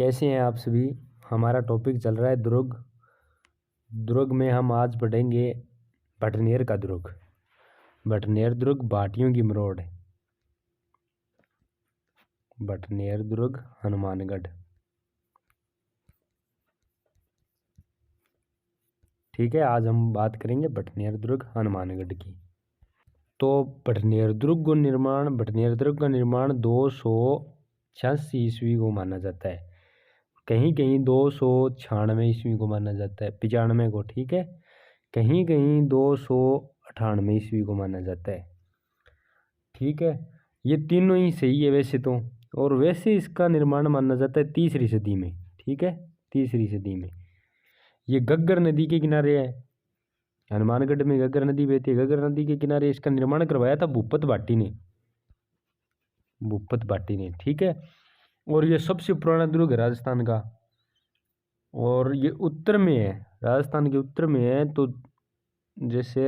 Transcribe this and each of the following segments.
कैसे हैं आप सभी। हमारा टॉपिक चल रहा है दुर्ग। दुर्ग में हम आज पढ़ेंगे भटनेर का दुर्ग। भटनेर दुर्ग भाटियों की मरोड़ है। भटनेर दुर्ग हनुमानगढ़। ठीक है, आज हम बात करेंगे भटनेर दुर्ग हनुमानगढ़ की। तो भटनेर दुर्ग का निर्माण 286 ईस्वी को माना जाता है। कहीं कहीं 296 ईस्वी को माना जाता है, 95 को। ठीक है, कहीं कहीं 298 ईस्वी को माना जाता है। ठीक है, ये तीनों ही सही है वैसे तो। और वैसे इसका निर्माण माना जाता है 3री सदी में। ठीक है, 3री सदी में। ये घग्गर नदी के किनारे है। हनुमानगढ़ में घग्गर नदी बहती है। घग्गर नदी के किनारे इसका निर्माण करवाया था भूपत भाटी ने। भूपत भाटी ने, ठीक है। और ये सबसे पुराना दुर्ग है राजस्थान का। और ये उत्तर में है, राजस्थान के उत्तर में है। तो जैसे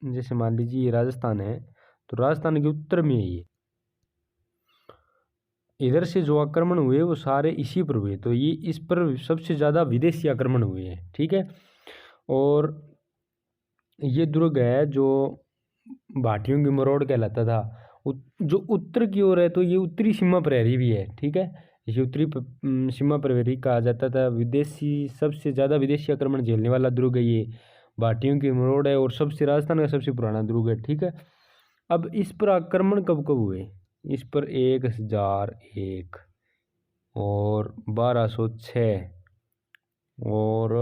जैसे मान लीजिए ये राजस्थान है, तो राजस्थान के उत्तर में है ये। इधर से जो आक्रमण हुए वो सारे इसी पर हुए। तो ये इस पर सबसे ज़्यादा विदेशी आक्रमण हुए हैं। ठीक है, और ये दुर्ग है जो भाटियों की मरोड़ कहलाता था। जो उत्तर की ओर है तो ये उत्तरी सीमा प्रहरी भी है। ठीक है, इसे उत्तरी सीमा प्रहरी कहा जाता था। विदेशी सबसे ज़्यादा विदेशी आक्रमण झेलने वाला दुर्ग है ये। भाटियों की मरोड़ है और सबसे राजस्थान का सबसे पुराना दुर्ग है। ठीक है, अब इस पर आक्रमण कब कब हुए? इस पर 1001 और 1206 और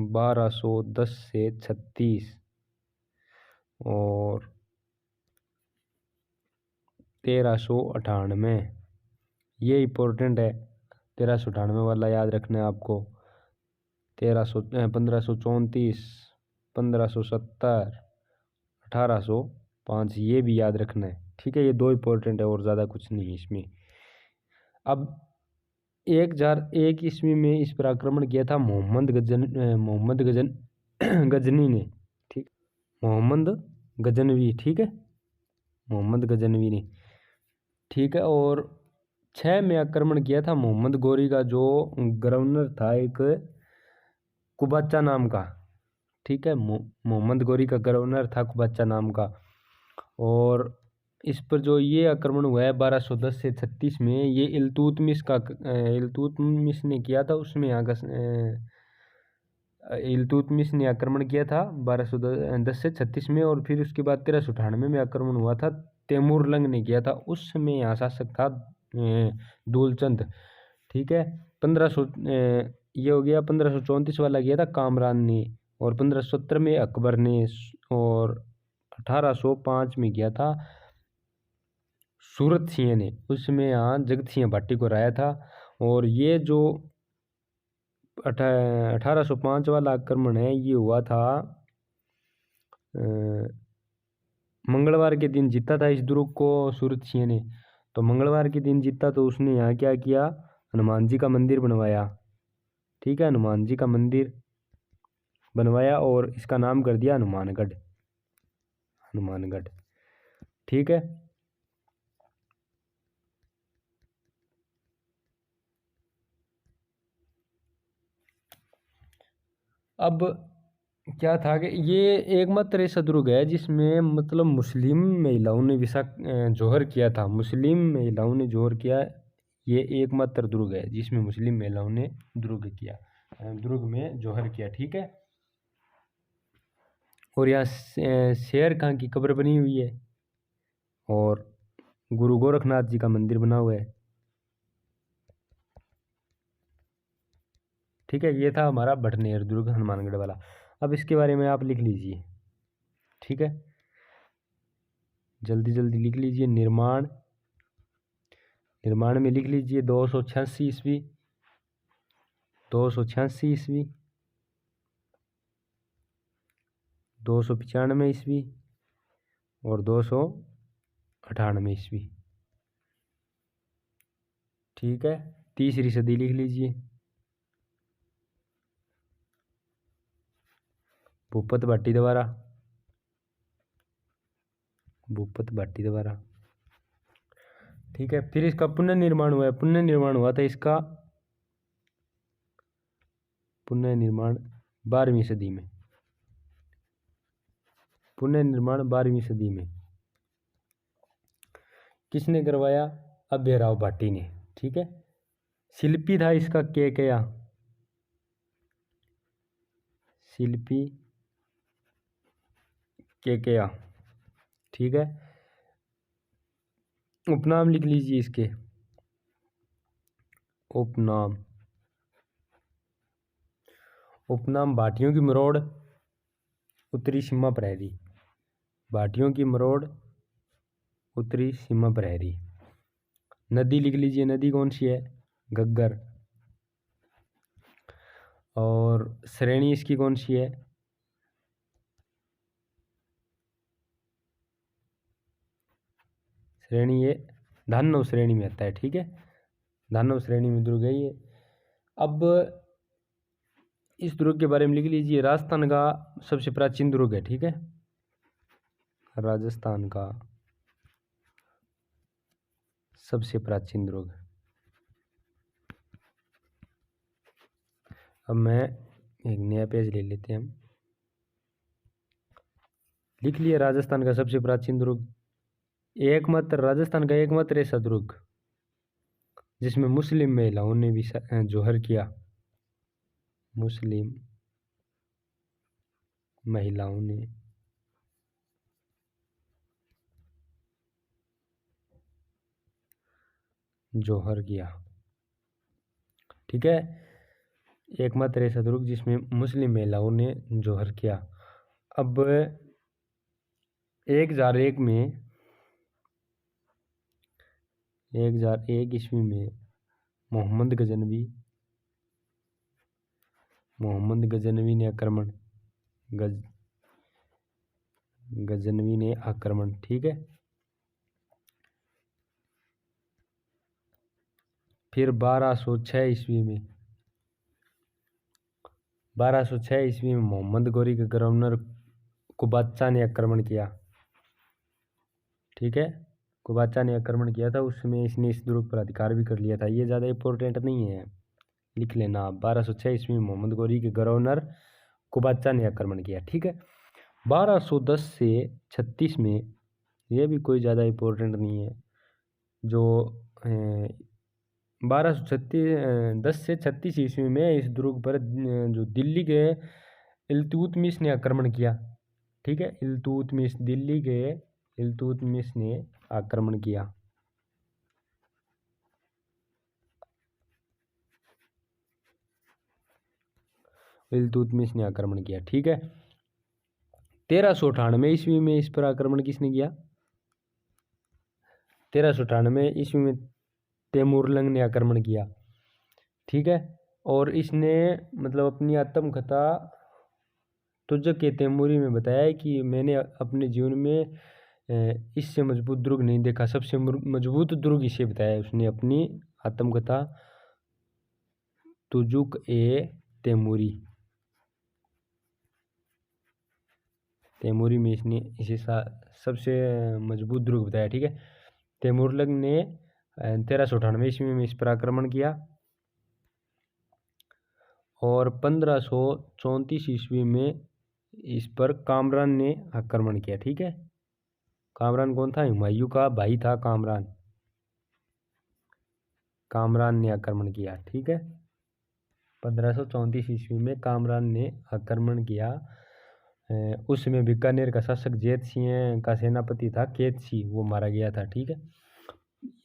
1210 से 36 और 1398। ये इम्पोर्टेंट है, 1398 वाला याद रखना है आपको। 1534, 1570, 1805, ये भी याद रखना है। ठीक है, ये दो इम्पोर्टेंट है और ज़्यादा कुछ नहीं है इसमें। अब 1001 ईस्वी में इस पर आक्रमण किया था मोहम्मद गजनी ने। ठीक, मोहम्मद गजनवी। ठीक है, मोहम्मद गजनवी ने। ठीक है, और 6 में आक्रमण किया था मोहम्मद गोरी का, जो गवर्नर था एक कुबाचा नाम का। ठीक है, मोहम्मद गोरी का गवर्नर था कुबाचा नाम का। और इस पर जो ये आक्रमण हुआ है 1210 से 36 में, ये इल्तुतमिश ने किया था। उसमें यहाँ का इल्तुतमिश ने आक्रमण किया था 1210 से 36 में। और फिर उसके बाद 1398 में आक्रमण हुआ था, तैमूरलंग ने किया था। उस समय यहाँ शासक था दुलचंद। ठीक है, 1500 ये हो गया। 1534 वाला किया था कामरान ने। और 1517 में अकबर ने। और 1805 में किया था सूरत सिंह ने। उसमें यहाँ जगत सिंह भाटी को हराया था। और ये जो 1805 वाला आक्रमण है ये हुआ था मंगलवार के दिन जीता था इस दुर्ग को सूरत सिंह ने। तो मंगलवार के दिन जीता तो उसने यहाँ क्या किया, हनुमान जी का मंदिर बनवाया। ठीक है, हनुमान जी का मंदिर बनवाया और इसका नाम कर दिया हनुमानगढ़। हनुमानगढ़, ठीक है। अब क्या था कि ये एकमात्र ऐसा दुर्ग है जिसमें मतलब मुस्लिम महिलाओं ने जौहर किया था। मुस्लिम महिलाओं ने जौहर किया। ये एकमात्र दुर्ग है जिसमें मुस्लिम महिलाओं ने दुर्ग में जौहर किया। ठीक है, और यहाँ शेर खां की कब्र बनी हुई है और गुरु गोरखनाथ जी का मंदिर बना हुआ है। ठीक है, ये था हमारा भटनेर दुर्ग हनुमानगढ़ वाला। अब इसके बारे में आप लिख लीजिए। ठीक है, जल्दी जल्दी लिख लीजिए। निर्माण में लिख लीजिए 286 ईस्वी, 286 ईस्वी, 295 ईस्वी और 298 ईस्वी। ठीक है, 3री सदी लिख लीजिए। भूपत भाटी द्वारा। ठीक है, फिर इसका पुनर्निर्माण हुआ है। पुनर्निर्माण हुआ था इसका पुनर्निर्माण 12वीं सदी में। पुनर्निर्माण 12वीं सदी में किसने करवाया? अभयराव भाटी ने। ठीक है। शिल्पी था इसका केकया। शिल्पी केकया। ठीक है। उपनाम लिख लीजिए इसके। उपनाम। उपनाम भाटियों की मरोड़, उत्तरी सीमा प्रहरी। भाटियों की मरोड़, उत्तरी सीमा प्रहरी। नदी लिख लीजिए, नदी कौन सी है? घग्गर। और श्रेणी इसकी कौन सी है? श्रेणी ये धान्यव श्रेणी में आता है। ठीक है। धान्यव श्रेणी में दुर्ग है ये। अब इस दुर्ग के बारे में लिख लीजिए। राजस्थान का सबसे प्राचीन दुर्ग है। ठीक है। राजस्थान का सबसे प्राचीन दुर्ग। अब मैं एक नया पेज ले लेते हैं हम। लिख लिया राजस्थान का सबसे प्राचीन दुर्ग। एकमात्र राजस्थान का एकमात्र ऐसा दुर्ग जिसमें मुस्लिम महिलाओं ने भी जौहर किया। मुस्लिम महिलाओं ने जौहर किया। ठीक है। एकमात्र ऐसा दुर्ग जिसमें मुस्लिम महिलाओं ने जौहर किया। अब 1001 में 1001 ईस्वी में मोहम्मद गजनवी ने आक्रमण गजनवी ने आक्रमण। ठीक है। फिर 1206 ईस्वी में 1206 ईस्वी में मोहम्मद गौरी के गवर्नर कुबाचा ने आक्रमण किया। ठीक है। कुबाचा ने आक्रमण किया था। उसमें इसने इस दुर्ग पर अधिकार भी कर लिया था। ये ज़्यादा इंपॉर्टेंट नहीं है, लिख लेना। 1206 ईस्वी में मोहम्मद गौरी के गवर्नर कुबाचा ने आक्रमण किया। ठीक है। 1210 से 36 में, यह भी कोई ज़्यादा इंपॉर्टेंट नहीं है, जो 1210 से 36 ईस्वी में इस दुर्ग पर जो दिल्ली के इल्तुतमिश ने आक्रमण किया। ठीक है। इल्तुतमिश, दिल्ली के इल्तुतमिश ने आक्रमण किया। इल्तुतमिश ने आक्रमण किया। ठीक है। 1398 ईस्वी में इस पर आक्रमण किसने किया? 1398 ईस्वी में तैमूरलंग ने आक्रमण किया। ठीक है। और इसने मतलब अपनी आत्मकथा तुजक के तैमूरी में बताया है कि मैंने अपने जीवन में इससे मजबूत दुर्ग नहीं देखा। सबसे मजबूत दुर्ग इसे बताया उसने अपनी आत्मकथा तुजुक ए तैमूरी में इसने इसे सबसे मजबूत दुर्ग बताया। ठीक है। तैमूरलंग ने 1398 ईस्वी में इस पर आक्रमण किया और 1534 ईस्वी में इस पर कामरान ने आक्रमण किया। ठीक है। कामरान कौन था? हुमायूं का भाई था कामरान। कामरान ने आक्रमण किया। ठीक है। 1534 ईस्वी में कामरान ने आक्रमण किया। उसमें बीकानेर का शासक जेत सिंह का सेनापति था केत सिंह, वो मारा गया था। ठीक है।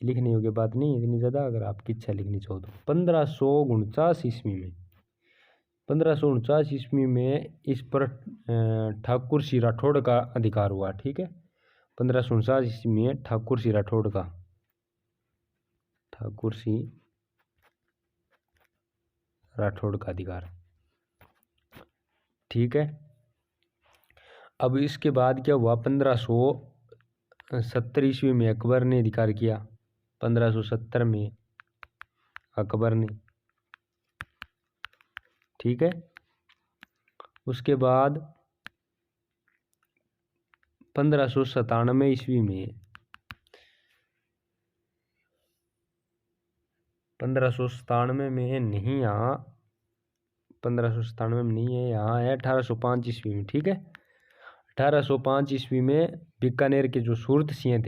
लिखने योग्य बात नहीं इतनी ज़्यादा, अगर आपकी इच्छा लिखनी चाहो तो। 1549 ईस्वी में 1549 ईस्वी में इस पर ठाकुर सिंह राठौड़ का अधिकार हुआ। ठीक है। 1549 ईस्वी में ठाकुर सिंह राठौड़ का अधिकार। ठीक है। अब इसके बाद क्या हुआ? 1570 ईस्वी में अकबर ने अधिकार किया। 1570 में अकबर ने। ठीक है। उसके बाद 1597 ईस्वी में 1597 में नहीं, यहाँ 1597 में नहीं है, यहाँ है 1805 ईस्वी में। ठीक है, 1805 ईस्वी में बीकानेर के जो सूरत सिंह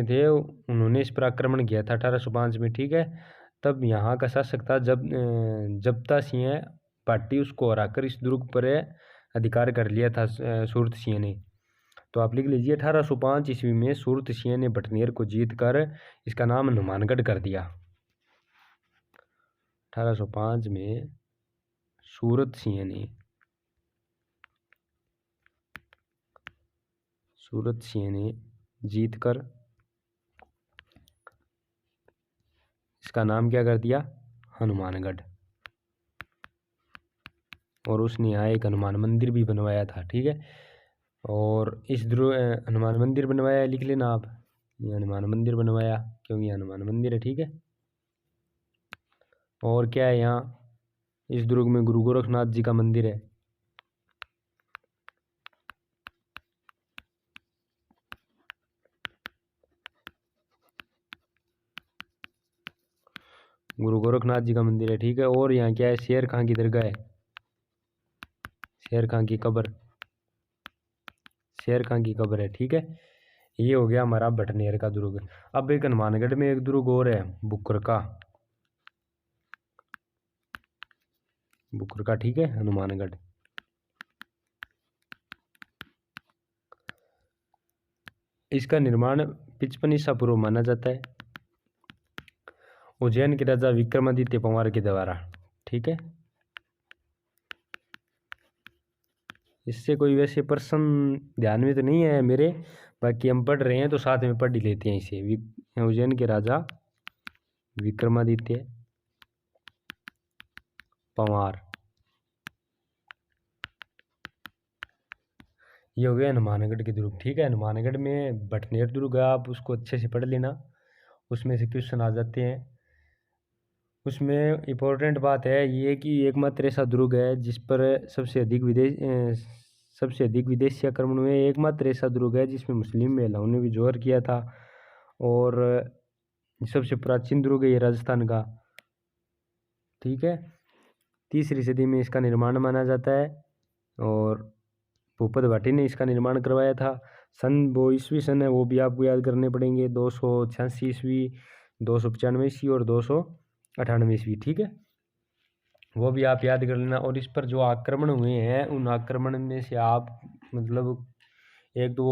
थे उन्होंने इस पर आक्रमण किया था 1805 में। ठीक है, तब यहाँ का शासक था जबता सिंह पाटी, उसको हराकर इस दुर्ग पर अधिकार कर लिया था सूरत सिंह ने। तो आप लिख लीजिए 1805 ईस्वी में सूरत सिंह ने बटनेर को जीत कर इसका नाम हनुमानगढ़ कर दिया। 1805 में सूरत सिंह ने जीत कर इसका नाम क्या कर दिया, हनुमानगढ़। और उसने यहाँ एक हनुमान मंदिर भी बनवाया था। ठीक है, और इस हनुमान मंदिर बनवाया, लिख लेना आप, ये हनुमान मंदिर बनवाया क्योंकि हनुमान मंदिर है। ठीक है, और क्या है यहाँ इस दुर्ग में, गुरु गोरखनाथ जी का मंदिर है। गुरु गोरखनाथ जी का मंदिर है। ठीक है, और यहाँ क्या है, शेर खां की दरगाह है, शेर खां की कब्र है। ठीक है, ये हो गया हमारा बटनेर का दुर्ग। अब एक हनुमानगढ़ में एक दुर्ग और है, बुकर का। ठीक है, हनुमानगढ़ इसका निर्माण 55 ईसा पूर्व माना जाता है, उज्जैन के राजा विक्रमादित्य पंवार के द्वारा। ठीक है, इससे कोई वैसे प्रश्न ध्यान में तो नहीं है मेरे, बाकी हम पढ़ रहे हैं तो साथ में पढ़ ही लेते हैं इसे। उज्जैन के राजा विक्रमादित्य पंवार, ये हो गया हनुमानगढ़ के दुर्ग। ठीक है, हनुमानगढ़ में बटनेर दुर्ग है, आप उसको अच्छे से पढ़ लेना, उसमें से क्वेश्चन आ जाते हैं। उसमें इम्पोर्टेंट बात है ये कि एकमात्र ऐसा दुर्ग है जिस पर सबसे अधिक विदेशी आक्रमण हुए। एकमात्र ऐसा दुर्ग है जिसमें मुस्लिम महिलाओं ने भी जोर किया था, और सबसे प्राचीन दुर्ग है ये राजस्थान का। ठीक है, 3री सदी में इसका निर्माण माना जाता है, और भूपत भाटी ने इसका निर्माण करवाया था। वो ईस्वी सन है वो भी आपको याद करने पड़ेंगे, 286 ईस्वी, 295 ईस्वी और 298 ईस्वी। ठीक है, वो भी आप याद कर लेना। और इस पर जो आक्रमण हुए हैं उन आक्रमण में से आप मतलब एक तो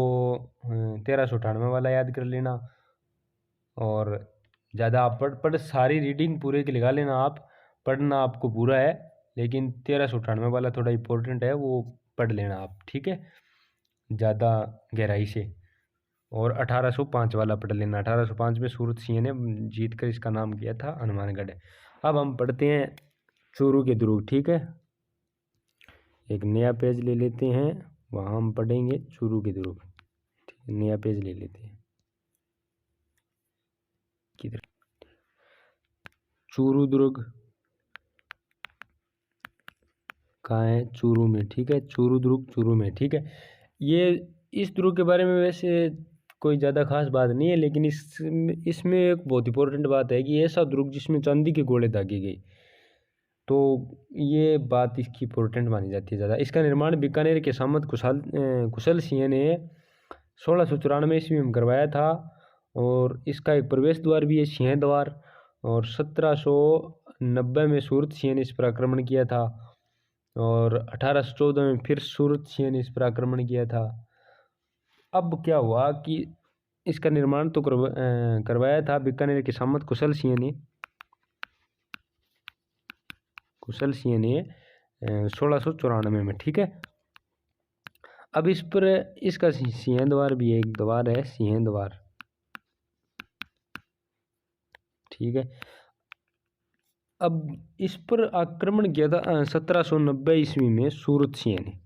1398 वाला याद कर लेना, और ज़्यादा आप पढ़ सारी रीडिंग पूरे की लगा लेना, आप पढ़ना आपको पूरा है, लेकिन 1398 वाला थोड़ा इम्पोर्टेंट है, वो पढ़ लेना आप। ठीक है, ज़्यादा गहराई से। और 1805 वाला पढ़ लेना, 1805 में सूरत सिंह ने जीत कर इसका नाम किया था हनुमानगढ़। अब हम पढ़ते हैं चूरू के दुर्ग। ठीक है, एक नया पेज ले लेते हैं, वहाँ हम पढ़ेंगे चूरू के दुर्ग। ठीक है, नया पेज ले लेते हैं, किधर, चूरू दुर्ग कहाँ है, चूरू में। ठीक है, चूरू दुर्ग चूरू में। ठीक है, ये इस दुर्ग के बारे में वैसे कोई ज़्यादा खास बात नहीं है, लेकिन इसमें एक बहुत इंपॉर्टेंट बात है कि ऐसा दुर्ग जिसमें चांदी के गोले दागे गए, तो ये बात इसकी इंपॉर्टेंट मानी जाती है ज़्यादा। इसका निर्माण बीकानेर के सामंत कुशल सिंह ने 1694 ईस्वी में करवाया था, और इसका एक प्रवेश द्वार भी है, सिंह द्वार। और 1790 में सूरत सिंह ने इस पर आक्रमण किया था, और 1814 में फिर सूरत सिंह ने इस पर आक्रमण किया था। अब क्या हुआ कि इसका निर्माण तो करवाया था बीकानेर के सामंत कुशल सिंह ने 1694 में। ठीक है, अब इस पर इसका सिंह द्वार भी एक द्वार है, सिंह द्वार। ठीक है, अब इस पर आक्रमण किया था 1790 ईस्वी में सूरत सिंह ने।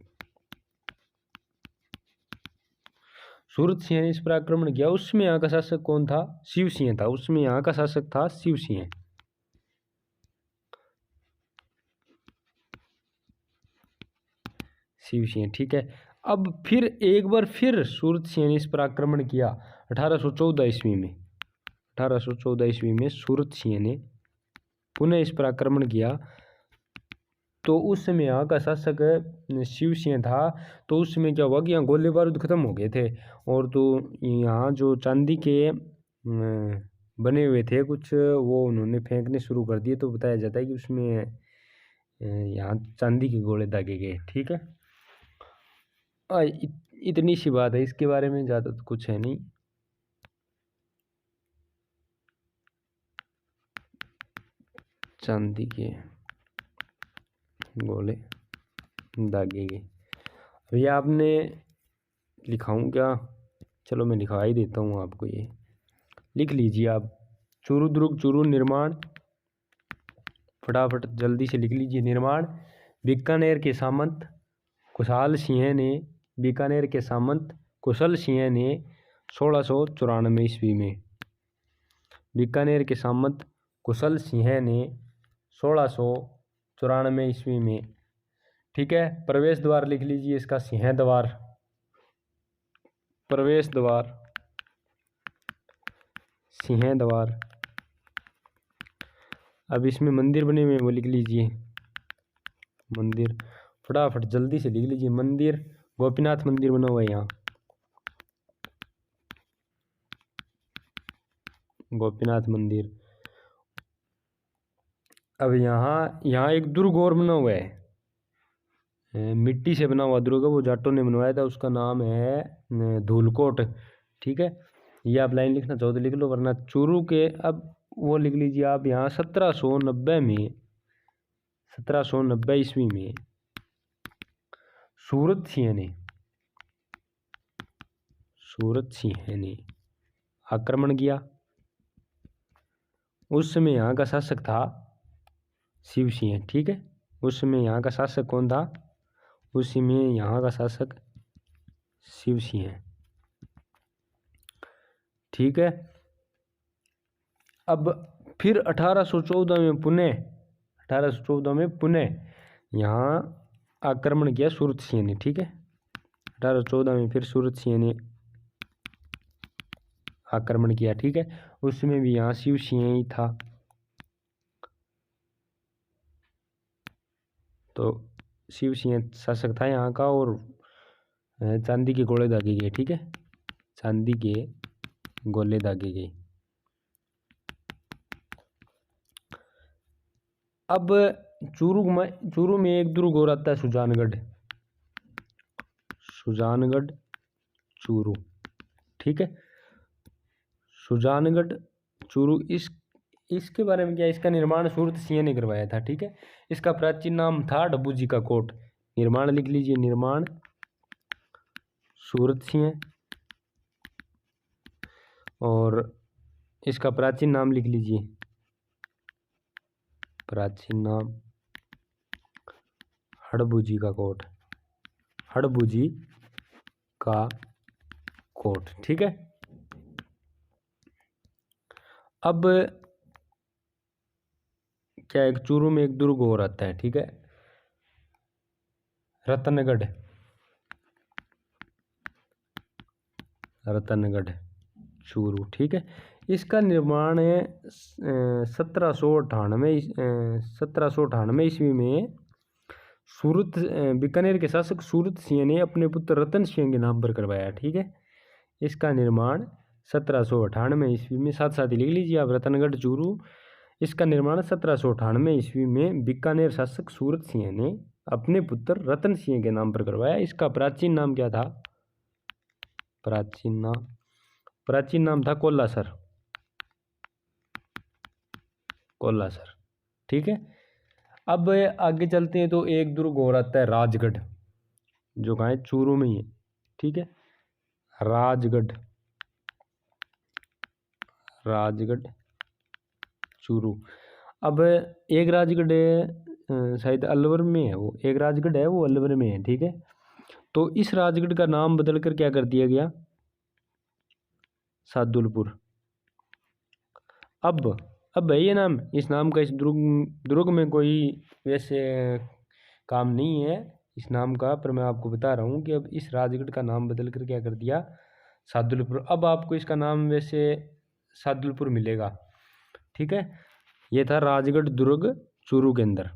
सूरत सिंह ने इस पर आक्रमण किया। उसमें यहाँ का शासक कौन था, शिव सिंह था, उसमें यहाँ का शासक था शिव सिंह। ठीक है, अब फिर एक बार फिर सूरत सिंह ने इस पर आक्रमण किया 1814 ईस्वी में। 1814 ईस्वी में सूरत सिंह ने पुनः इस पर आक्रमण किया। तो उस समय यहाँ का शासक शिवसिंह था। तो उस समय क्या हुआ कि यहाँ गोले बारूद खत्म हो गए थे, और तो यहाँ जो चांदी के बने हुए थे कुछ, वो उन्होंने फेंकने शुरू कर दिए। तो बताया जाता है कि उसमें यहाँ चांदी के गोले दागे गए। ठीक है, इतनी सी बात है, इसके बारे में ज़्यादा तो कुछ है नहीं। चांदी के गोले दागे गए। भैया आपने लिखाऊं क्या? चलो मैं लिखवा ही देता हूँ आपको, ये लिख लीजिए आप। चूरू दुर्ग चूरू निर्माण, फटाफट जल्दी से लिख लीजिए। निर्माण बीकानेर के सामंत कुशाल सिंह ने, बीकानेर के सामंत कुशल सिंह ने 1694 ईस्वी में, बीकानेर के सामंत कुशल सिंह ने 1694 ईस्वी में। ठीक है, प्रवेश द्वार लिख लीजिए इसका, सिंह द्वार, प्रवेश द्वार, सिंह द्वार। अब इसमें मंदिर बने हुए वो लिख लीजिए, मंदिर, फटाफट जल्दी से लिख लीजिए। मंदिर गोपीनाथ मंदिर बना हुआ है यहाँ, गोपीनाथ मंदिर। अब यहाँ एक दुर्ग और बना हुआ है, मिट्टी से बना हुआ दुर्ग है, वो जाटों ने बनवाया था, उसका नाम है धूलकोट। ठीक है, ये आप लाइन लिखना चाहो तो लिख लो, वरना चूरू के अब वो लिख लीजिए आप यहाँ 1790 में, 1790 ईस्वी में सूरत सिंह ने आक्रमण किया। उस समय यहाँ का शासक था शिव सिंह। ठीक है, उस समय यहाँ का शासक कौन था? उस समय यहाँ का शासक शिव सिंह। ठीक है, अब फिर 1814 में पुनः यहाँ आक्रमण किया सूरत सिंह ने। ठीक है, 1814 में फिर सूरत सिंह ने आक्रमण किया। ठीक है, उसमें भी यहाँ शिव सिंह ही था। तो शिव सिंह शासक था यहाँ का, और चांदी के गोले दागे गए। ठीक है, चांदी के गोले दागे गए। अब चूरू में एक दुर्ग और आता है, सुजानगढ़ चूरू। ठीक है, सुजानगढ़ चूरू, इसके बारे में क्या, इसका निर्माण सूरत सिंह ने करवाया था। ठीक है, इसका प्राचीन नाम था डब्बूजी का कोट। निर्माण लिख लीजिए, निर्माण सूरत सिंह, और इसका प्राचीन नाम लिख लीजिए, प्राचीन नाम हड़बूजी का कोट, हड़बूजी का कोट। ठीक है, अब क्या एक चूरू में एक दुर्ग और आता है। ठीक है, रतनगढ़ चूरू। ठीक है, इसका निर्माण 1798 ईस्वी में सूरत बीकानेर के शासक सूरत सिंह ने अपने पुत्र रतन सिंह के नाम पर करवाया। ठीक है, इसका निर्माण 1798 ईस्वी में, साथ साथ ही लिख लीजिए आप, रतनगढ़ चूरू। इसका निर्माण 1798 ईस्वी में बीकानेर शासक सूरत सिंह ने अपने पुत्र रतन सिंह के नाम पर करवाया। इसका प्राचीन नाम क्या था? प्राचीन नाम था कोलासर। ठीक है, अब आगे चलते हैं तो एक दुर्ग और आता है राजगढ़, जो कहाँ है? चूरू में ही है। ठीक है, राजगढ़ चूरू। अब एक राजगढ़ शायद अलवर में है, वो एक राजगढ़ है, वो अलवर में है। ठीक है, तो इस राजगढ़ का नाम बदलकर क्या कर दिया गया? सादुलपुर। अब है ये नाम, इस नाम का इस दुर्ग में कोई वैसे काम नहीं है इस नाम का, पर मैं आपको बता रहा हूँ कि अब इस राजगढ़ का नाम बदल कर क्या कर दिया? सादुलपुर। अब आपको इसका नाम वैसे सादुलपुर मिलेगा। ठीक है, ये था राजगढ़ दुर्ग चूरू के अंदर।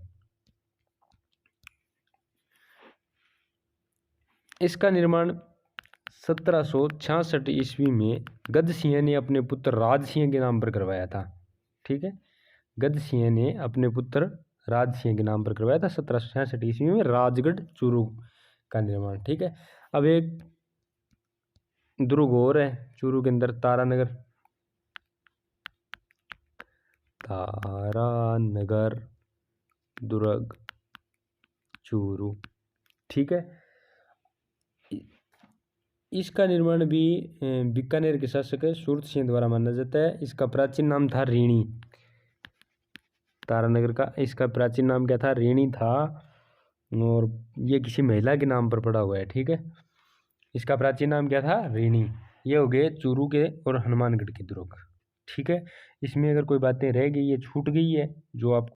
इसका निर्माण 1766 ईस्वी में गद्द सिंह ने अपने पुत्र राज सिंह के नाम पर करवाया था। ठीक है, गद्द सिंह ने अपने पुत्र राज सिंह के नाम पर करवाया था 1766 ईस्वी में राजगढ़ चूरू का निर्माण। ठीक है, अब एक दुर्ग और है चूरू के अंदर, तारानगर। तारानगर दुर्ग चूरू। ठीक है, इसका निर्माण भी बीकानेर के शासक सूरत सिंह द्वारा माना जाता है। इसका प्राचीन नाम था ऋणी। तारानगर का इसका प्राचीन नाम क्या था? ऋणी था, और ये किसी महिला के नाम पर पड़ा हुआ है। ठीक है, इसका प्राचीन नाम क्या था? ऋणी। ये हो गए चूरू के और हनुमानगढ़ के दुर्ग। ठीक है, इसमें अगर कोई बातें रह गई है, छूट गई है, जो आप